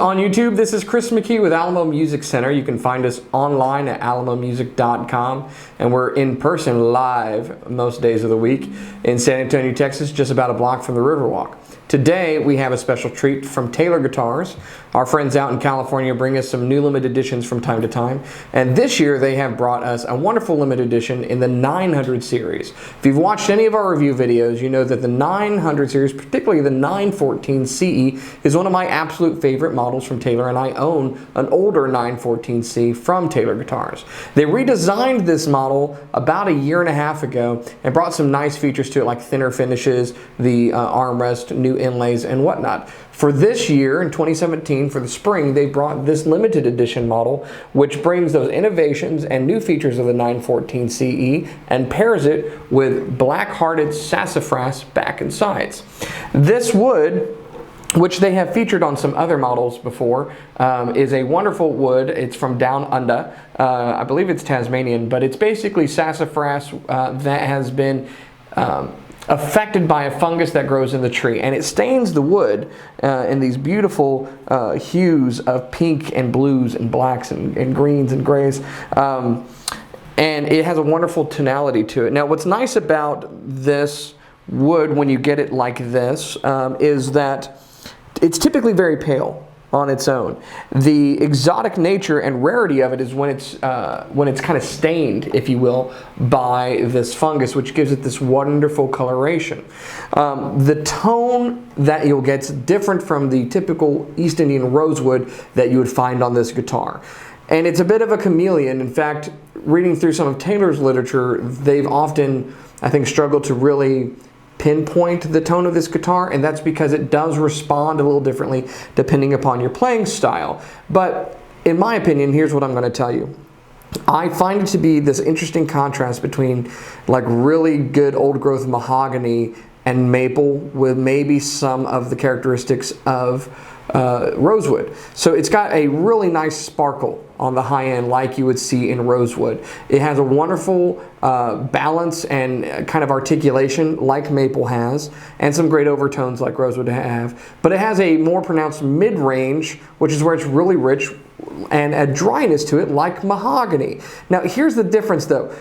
on YouTube. This is Chris McKee with Alamo Music Center. You can find us online at alamomusic.com, and we're in person live most days of the week in San Antonio, Texas, just about a block from the Riverwalk. Today we have a special treat from Taylor Guitars. Our friends out in California bring us some new limited editions from time to time, and this year they have brought us a wonderful limited edition in the 900 series. If you've watched any of our review videos, you know that the 900 series, particularly the 914 CE, is one of my absolute favorite models from Taylor, and I own an older 914C from Taylor Guitars. They redesigned this model about a year and a half ago and brought some nice features to it, like thinner finishes, the armrest, new inlays, and whatnot. For this year, in 2017, for the spring, they brought this limited edition model, which brings those innovations and new features of the 914 CE and pairs it with Blackheart Sassafras back and sides. This wood, which they have featured on some other models before, is a wonderful wood. It's from down under. I believe it's Tasmanian, but it's basically sassafras that has been affected by a fungus that grows in the tree, and it stains the wood in these beautiful hues of pink and blues and blacks and greens and grays. And it has a wonderful tonality to it. Now, what's nice about this wood when you get it like this is that it's typically very pale on its own. The exotic nature and rarity of it is when it's kind of stained, if you will, by this fungus, which gives it this wonderful coloration. The tone that you'll get is different from the typical East Indian rosewood that you would find on this guitar. And it's a bit of a chameleon. In fact, reading through some of Taylor's literature, they've often, I think, struggled to really pinpoint the tone of this guitar, and that's because it does respond a little differently depending upon your playing style. But in my opinion, here's what I'm going to tell you. I find it to be this interesting contrast between like really good old growth mahogany and maple with maybe some of the characteristics of rosewood. So it's got a really nice sparkle on the high end like you would see in rosewood. It has a wonderful balance and kind of articulation like maple has, and some great overtones like rosewood have. But it has a more pronounced mid-range, which is where it's really rich, and a dryness to it like mahogany. Now here's the difference though.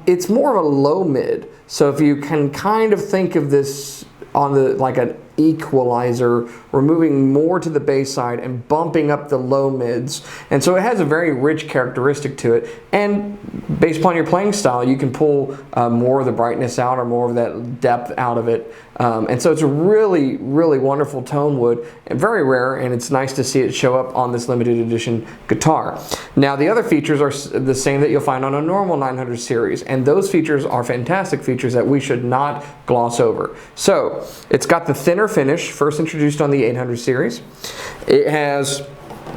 It's more of a low mid. So if you can kind of think of this on the like an equalizer, we're moving more to the bass side and bumping up the low mids, and so it has a very rich characteristic to it, and based upon your playing style you can pull more of the brightness out or more of that depth out of it, and so it's a really wonderful tone wood, and very rare, and it's nice to see it show up on this limited edition guitar. Now the other features are the same that you'll find on a normal 900 series, and those features are fantastic features that we should not gloss over. So it's got the thinner finish, first introduced on the 800 series. It has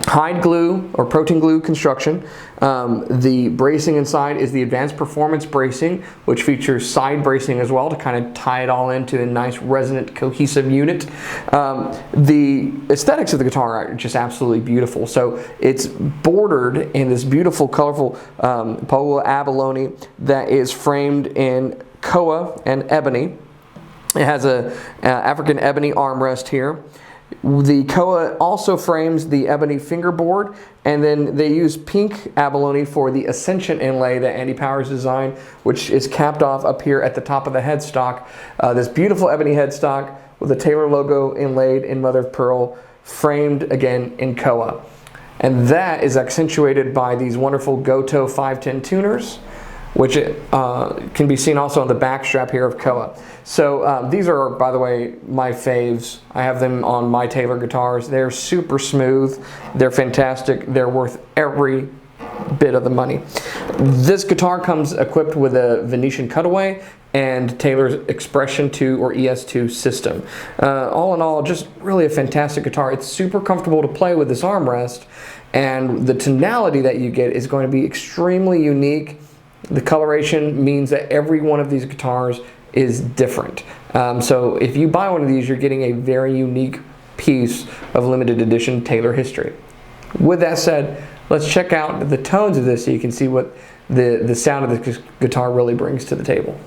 hide glue or protein glue construction. The bracing inside is the advanced performance bracing, which features side bracing as well to kind of tie it all into a nice resonant cohesive unit. The aesthetics of the guitar are just absolutely beautiful. So it's bordered in this beautiful colorful polo abalone that is framed in koa and ebony. It has a African ebony armrest here. The koa also frames the ebony fingerboard, and then they use pink abalone for the Ascension inlay that Andy Powers designed, which is capped off up here at the top of the headstock. This beautiful ebony headstock with a Taylor logo inlaid in mother of pearl, framed again in koa. And that is accentuated by these wonderful Goto 510 tuners, which can be seen also on the back strap here of koa. So these are, by the way, my faves. I have them on my Taylor guitars. They're super smooth. They're fantastic. They're worth every bit of the money. This guitar comes equipped with a Venetian cutaway and Taylor's Expression 2 or ES2 system. All in all, just really a fantastic guitar. It's super comfortable to play with this armrest, and the tonality that you get is going to be extremely unique. The coloration means that every one of these guitars is different. So if you buy one of these, you're getting a very unique piece of limited edition Taylor history. With that said, let's check out the tones of this so you can see what the sound of this guitar really brings to the table.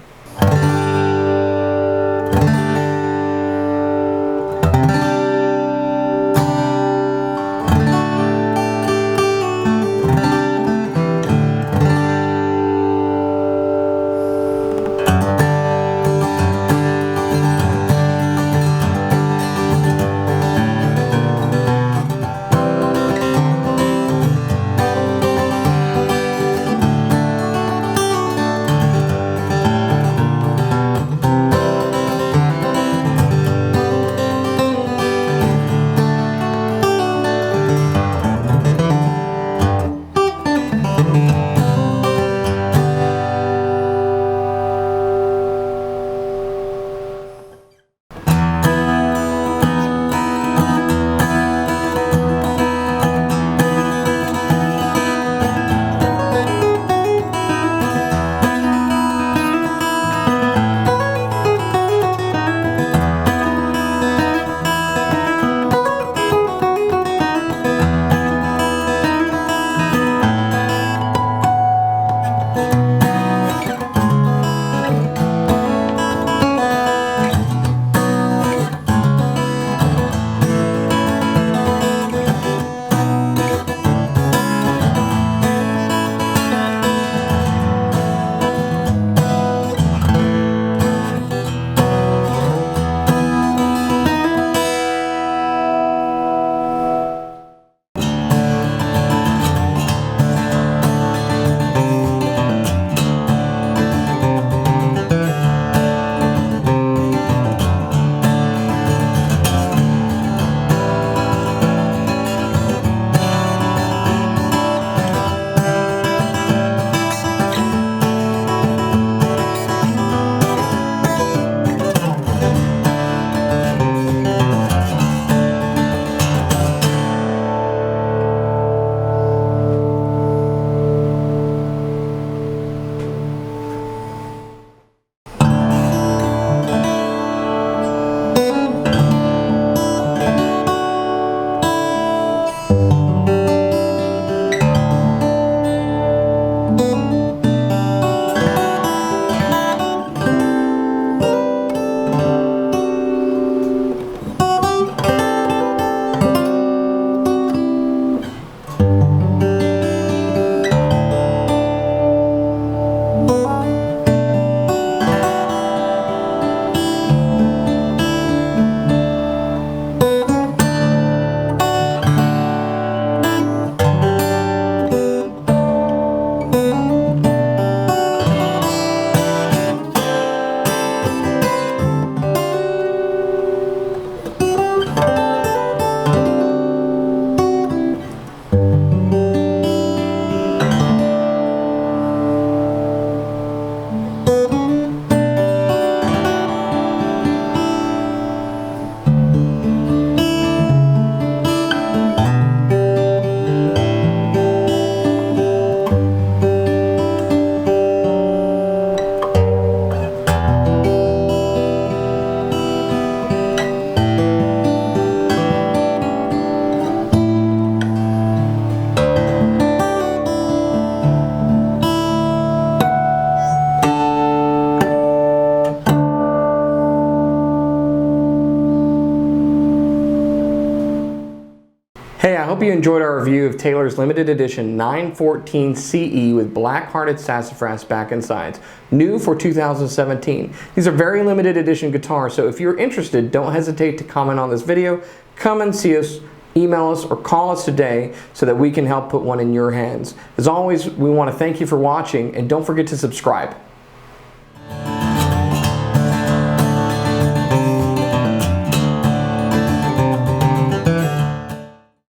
review of Taylor's limited edition 914 CE with black-hearted sassafras back and sides, new for 2017. These are very limited edition guitars, so if you're interested, don't hesitate to comment on this video. Come and see us, email us, or call us today so that we can help put one in your hands. As always, we want to thank you for watching, and don't forget to subscribe.